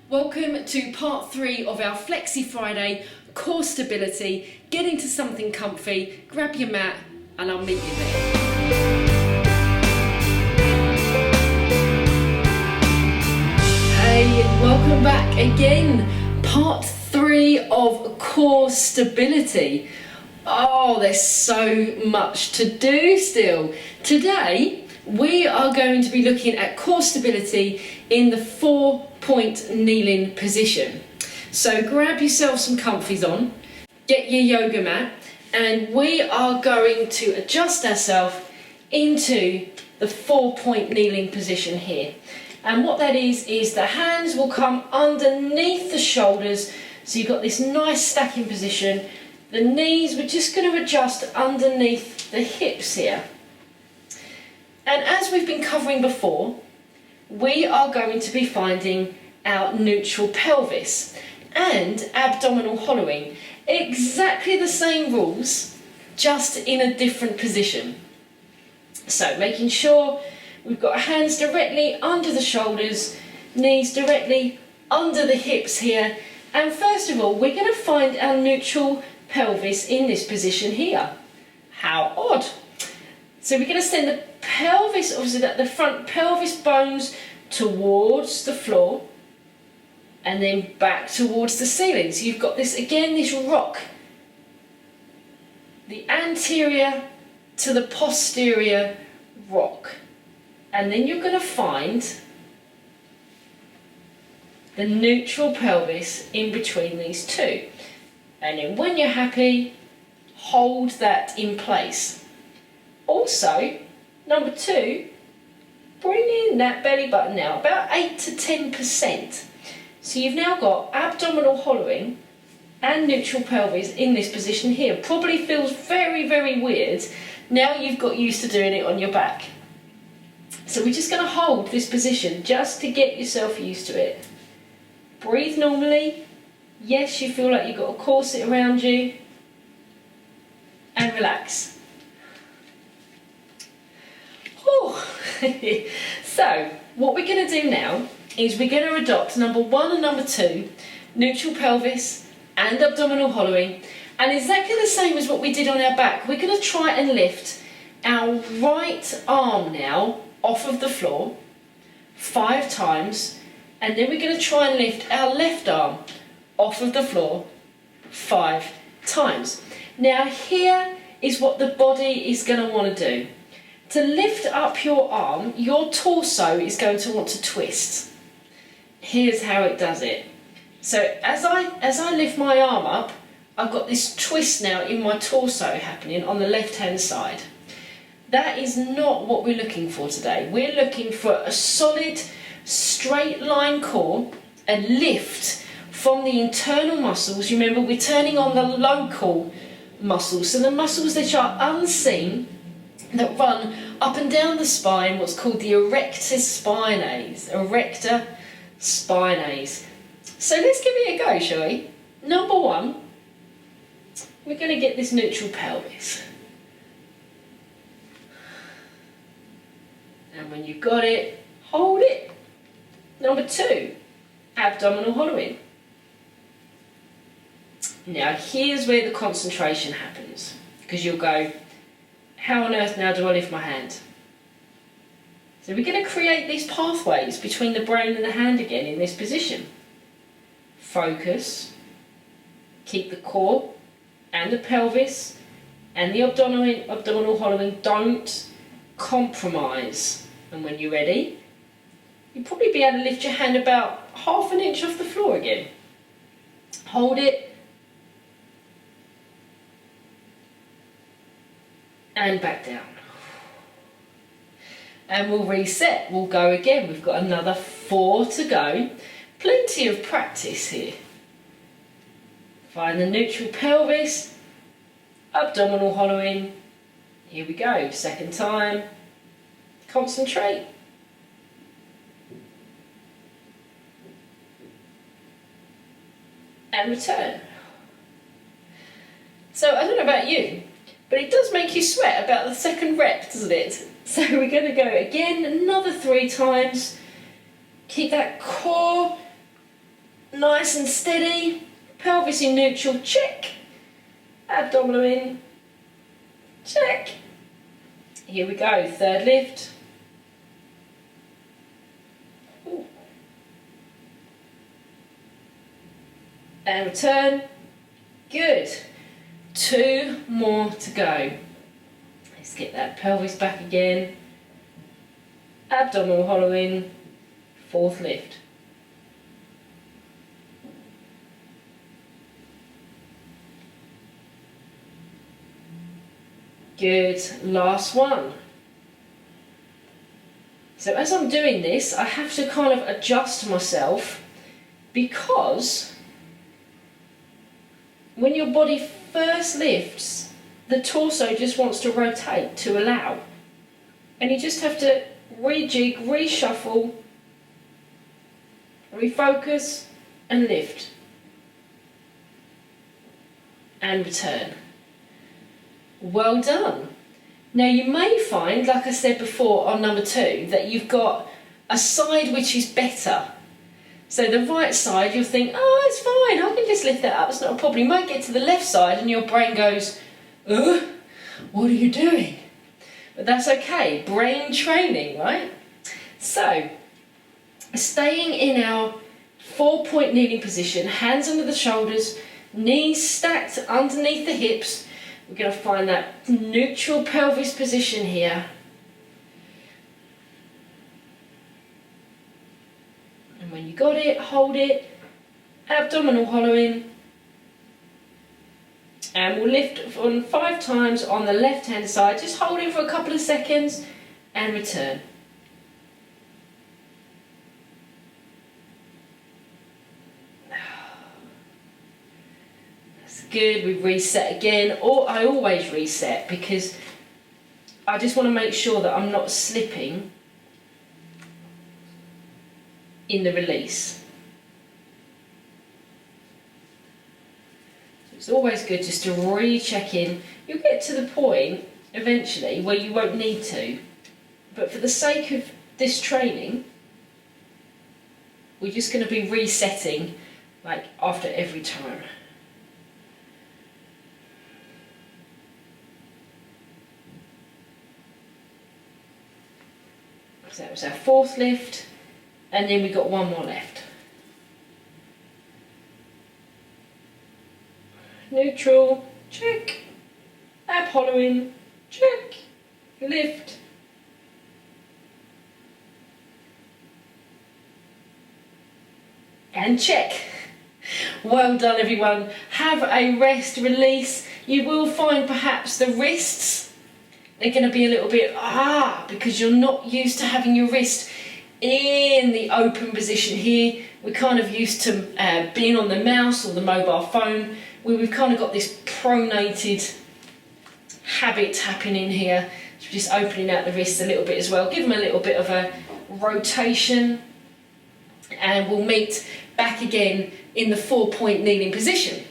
Welcome to part 3 of our Flexi Friday core stability. Get into something comfy, grab your mat, and I'll meet you there. Hey, welcome back again. Part 3 of core stability. Oh, there's so much to do still. Today, we are going to be looking at core stability in the 4-point kneeling position. So grab yourself some comfies on, get your yoga mat, and we are going to adjust ourselves into the 4-point kneeling position here. And what that is the hands will come underneath the shoulders, so you've got this nice stacking position. The knees, we're just going to adjust underneath the hips here. And as we've been covering before, we are going to be finding our neutral pelvis and abdominal hollowing. Exactly the same rules, just in a different position. So making sure we've got our hands directly under the shoulders, knees directly under the hips here. And first of all, we're going to find our neutral pelvis in this position here. How odd. So we're going to send the pelvis, obviously the front pelvis bones towards the floor and then back towards the ceiling. So you've got this, again, this rock. The anterior to the posterior rock. And then you're going to find the neutral pelvis in between these two. And then when you're happy, hold that in place. Also, number 2, bring in that belly button now, about 8 to 10%. So you've now got abdominal hollowing and neutral pelvis in this position here. Probably feels very, very weird. Now you've got used to doing it on your back. So we're just going to hold this position just to get yourself used to it. Breathe normally. Yes, you feel like you've got a corset around you. And relax. So, what we're going to do now is we're going to adopt number 1 and number 2, neutral pelvis and abdominal hollowing, and exactly the same as what we did on our back. We're going to try and lift our right arm now off of the floor 5 times, and then we're going to try and lift our left arm off of the floor 5 times. Now here is what the body is going to want to do. To lift up your arm, your torso is going to want to twist. Here's how it does it. So as I lift my arm up, I've got this twist now in my torso happening on the left-hand side. That is not what we're looking for today. We're looking for a solid, straight line core, a lift from the internal muscles. Remember, we're turning on the local muscles, so the muscles that are unseen, that run up and down the spine, what's called the erector spinae. So let's give it a go, shall we? Number 1, we're going to get this neutral pelvis. And when you've got it, hold it. Number 2, abdominal hollowing. Now here's where the concentration happens, because you'll go, how on earth now do I lift my hand? So we're going to create these pathways between the brain and the hand again in this position. Focus, keep the core and the pelvis and the abdominal hollowing, don't compromise. And when you're ready, you'll probably be able to lift your hand about 1/2 inch off the floor again. Hold it. And back down. And we'll reset, we'll go again. We've got another 4 to go. Plenty of practice here. Find the neutral pelvis, abdominal hollowing. Here we go, 2nd time. Concentrate. And return. So I don't know about you, but it does make you sweat about the 2nd rep, doesn't it? So we're going to go again, another 3 times. Keep that core nice and steady. Pelvis in neutral, check. Abdominal in, check. Here we go, third lift. Ooh. And return. Good. 2 more to go. Let's get that pelvis back again. Abdominal hollow in, 4th lift. Good, last one. So as I'm doing this, I have to kind of adjust myself, because when your body first lifts, the torso just wants to rotate to allow. And you just have to rejig, reshuffle, refocus and lift. And return. Well done. Now you may find, like I said before on number 2, that you've got a side which is better. So the right side you'll think, oh, it's fine, I can just lift that up, it's not a problem. You might get to the left side and your brain goes, what are you doing? But that's okay, brain training, right? So, staying in our 4-point kneeling position, hands under the shoulders, knees stacked underneath the hips. We're going to find that neutral pelvis position here. And when you got it, hold it, abdominal hollow in. And we'll lift on 5 times on the left hand side. Just hold it for a couple of seconds and return. Good, we reset again, or I always reset because I just want to make sure that I'm not slipping in the release. So it's always good just to recheck in. You'll get to the point eventually where you won't need to, but for the sake of this training, we're just going to be resetting like after every time. So that was our 4th lift, and then we got 1 more left. Neutral, check. Ab hollow in, check. Lift. And check. Well done everyone. Have a rest, release. You will find perhaps the wrists, they're going to be a little bit, because you're not used to having your wrist in the open position here. We're kind of used to being on the mouse or the mobile phone, where we've kind of got this pronated habit happening here. So just opening out the wrists a little bit as well. Give them a little bit of a rotation. And we'll meet back again in the 4-point kneeling position.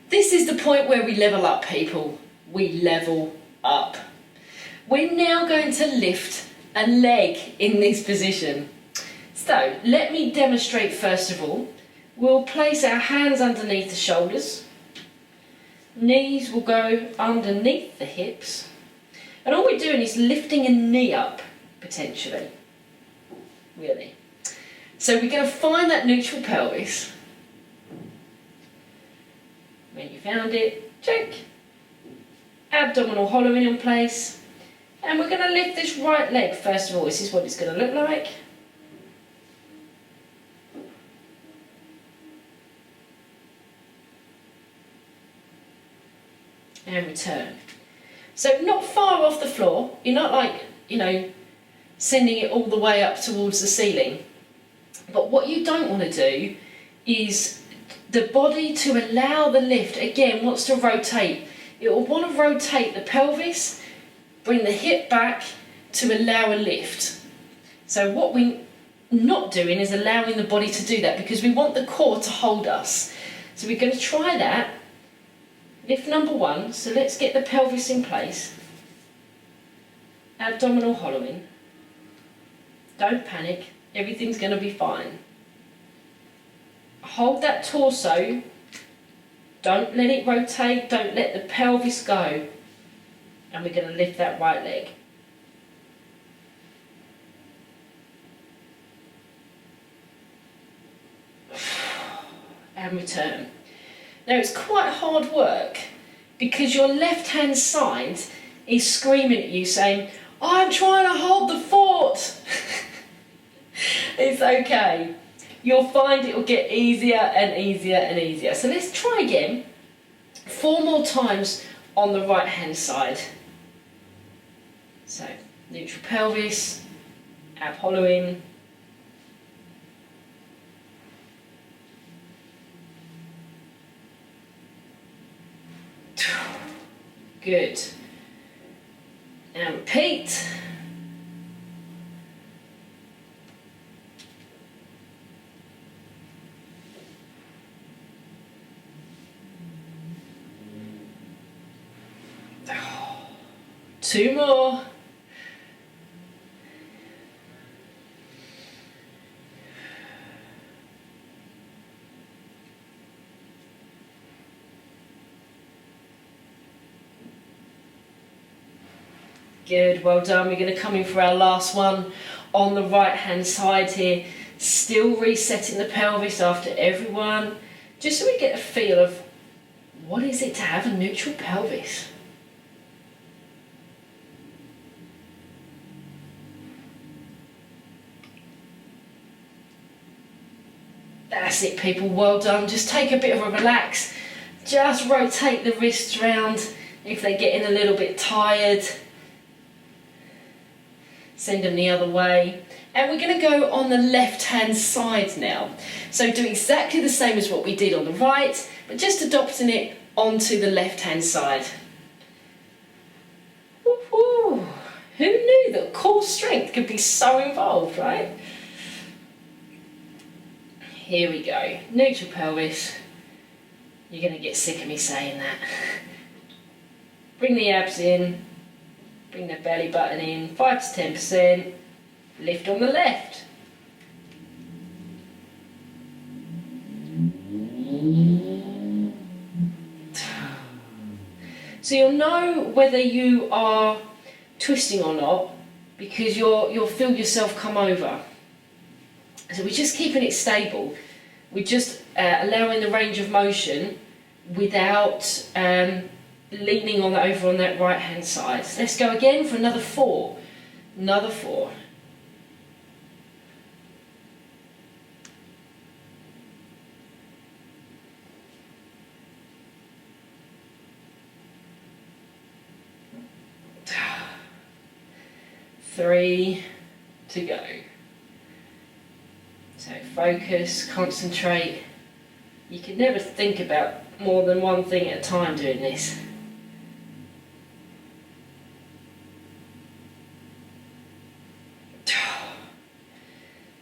This is the point where we level up, people. We level up. We're now going to lift a leg in this position. So let me demonstrate first of all. We'll place our hands underneath the shoulders. Knees will go underneath the hips. And all we're doing is lifting a knee up, potentially. Really. So we're going to find that neutral pelvis. When you found it, check. Abdominal hollowing in place. And we're going to lift this right leg first of all. This is what it's going to look like. And return. So not far off the floor. You're not like, sending it all the way up towards the ceiling. But what you don't want to do is the body, to allow the lift, again, wants to rotate. It will want to rotate the pelvis, bring the hip back to allow a lift. So what we're not doing is allowing the body to do that, because we want the core to hold us. So we're going to try that. Lift number 1, so let's get the pelvis in place. Abdominal hollowing. Don't panic, everything's going to be fine. hold that torso, don't let it rotate, don't let the pelvis go, and we're going to lift that right leg. And return. Now it's quite hard work because your left hand side is screaming at you saying, I'm trying to hold the fort. It's okay. You'll find it will get easier and easier and easier. So let's try again. 4 more times on the right hand side. So neutral pelvis, ab hollowing. Good. And repeat. Two more. Good, well done. We're going to come in for our last one on the right hand side here. Still resetting the pelvis after every one, just so we get a feel of what is it to have a neutral pelvis. That's it, people, well done. Just take a bit of a relax. Just rotate the wrists round if they're getting a little bit tired. Send them the other way. And we're going to go on the left hand side now. So do exactly the same as what we did on the right, but just adopting it onto the left hand side. Woo-hoo. Who knew that core strength could be so involved, right? Here we go. Neutral pelvis. You're going to get sick of me saying that. Bring the abs in. Bring the belly button in, 5 to 10%, lift on the left. So you'll know whether you are twisting or not because you'll feel yourself come over. So we're just keeping it stable. We're just allowing the range of motion without leaning over on that right hand side. So let's go again for another 4. Another 4. Three to go. So focus, concentrate. You can never think about more than one thing at a time doing this.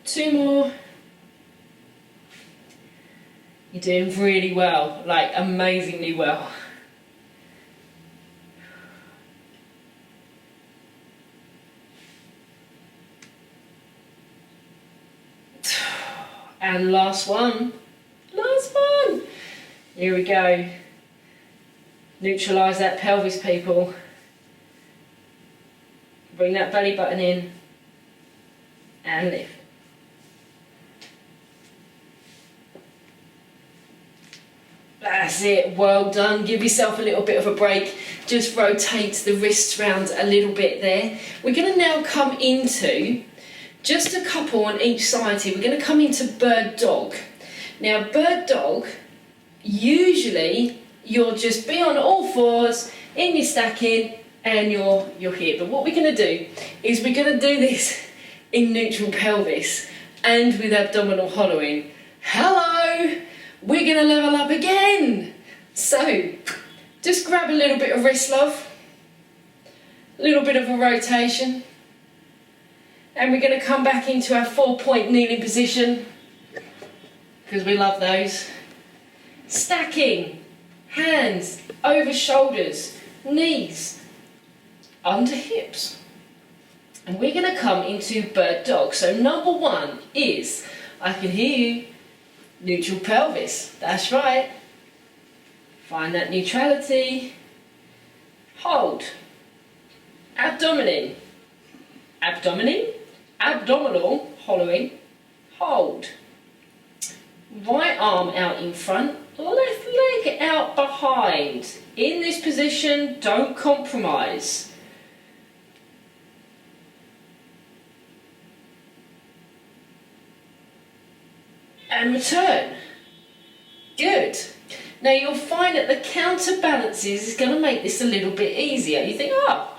Two more. You're doing really well, like amazingly well. And last one. Last one. Here we go. Neutralise that pelvis, people. Bring that belly button in and lift. That's it, well done. Give yourself a little bit of a break. Just rotate the wrists round a little bit there. We're going to now come into just a couple on each side here. We're going to come into bird dog. Now, bird dog, usually you'll just be on all fours, in your stacking, and you're here. But what we're going to do is we're going to do this in neutral pelvis and with abdominal hollowing. Hello! We're going to level up again. So, just grab a little bit of wrist love, a little bit of a rotation, and we're going to come back into our 4-point kneeling position, because we love those. Stacking, hands over shoulders, knees under hips. And we're going to come into bird dog. So number 1 is, I can hear you, Neutral pelvis, that's right. Find that neutrality. Hold. Abdomen. Abdominal, hollowing. Hold. Right arm out in front, left leg out behind. In this position, don't compromise. And return. Good. Now you'll find that the counterbalances is going to make this a little bit easier. You think, oh,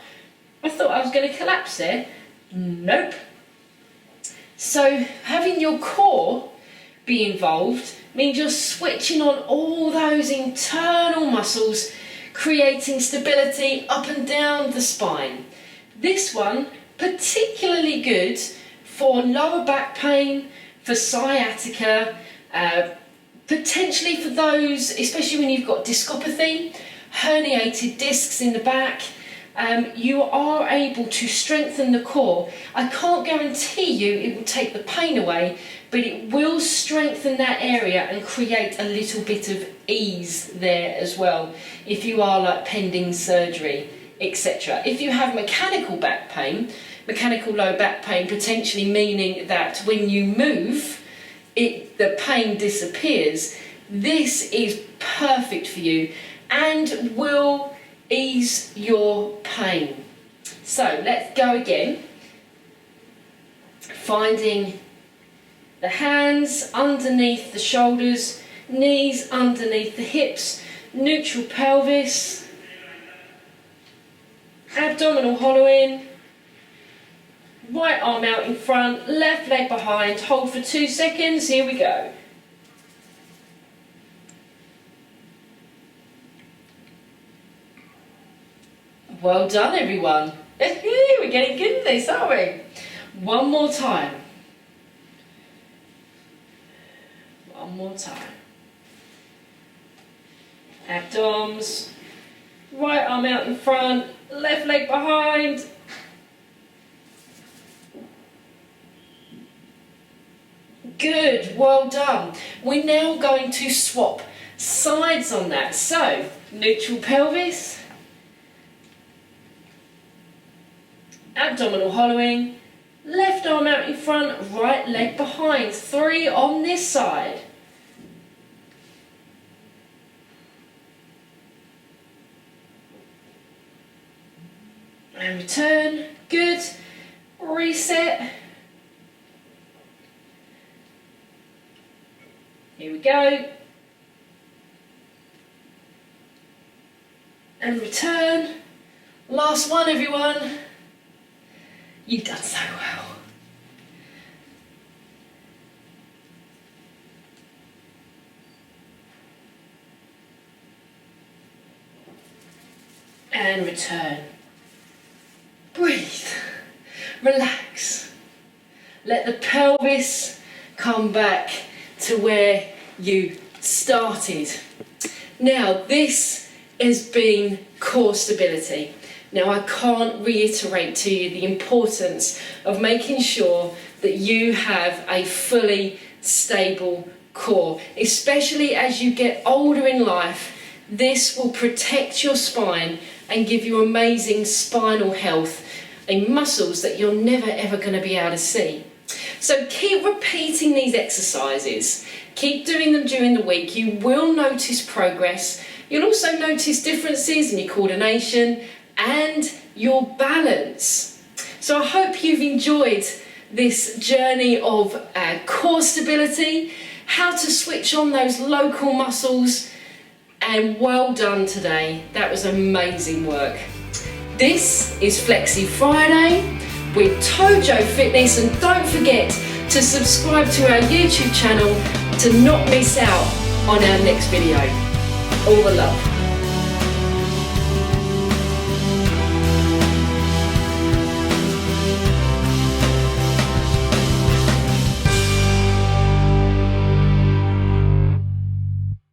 I thought I was going to collapse there. Nope. So having your core be involved means you're switching on all those internal muscles, creating stability up and down the spine. This one particularly good for lower back pain, for sciatica, potentially for those, especially when you've got discopathy, herniated discs in the back. You are able to strengthen the core. I can't guarantee you it will take the pain away, but it will strengthen that area and create a little bit of ease there as well, if you are like pending surgery, etc. If you have mechanical back pain, mechanical low back pain, potentially meaning that when you move, the pain disappears, this is perfect for you and will ease your pain. So let's go again. Finding the hands underneath the shoulders, knees underneath the hips, neutral pelvis, abdominal hollowing, right arm out in front, left leg behind, hold for 2 seconds, here we go. Well done everyone. We're getting good at this, aren't we? One more time. One more time. Abdoms, right arm out in front, left leg behind. Good, well done. We're now going to swap sides on that. So, neutral pelvis, abdominal hollowing, left arm out in front, right leg behind. 3 on this side. And return. Good. Reset. Here we go. And return. Last one, everyone. You've done so well. And return. Breathe. Relax. Let the pelvis come back to where you started. Now, this has been core stability. Now, I can't reiterate to you the importance of making sure that you have a fully stable core, especially as you get older in life. This will protect your spine and give you amazing spinal health and muscles that you're never ever going to be able to see. So keep repeating these exercises. Keep doing them during the week. You will notice progress. You'll also notice differences in your coordination and your balance. So I hope you've enjoyed this journey of core stability, how to switch on those local muscles, and well done today. That was amazing work. This is Flexi Friday with Tojo Fitness, and don't forget to subscribe to our YouTube channel to not miss out on our next video. All the love.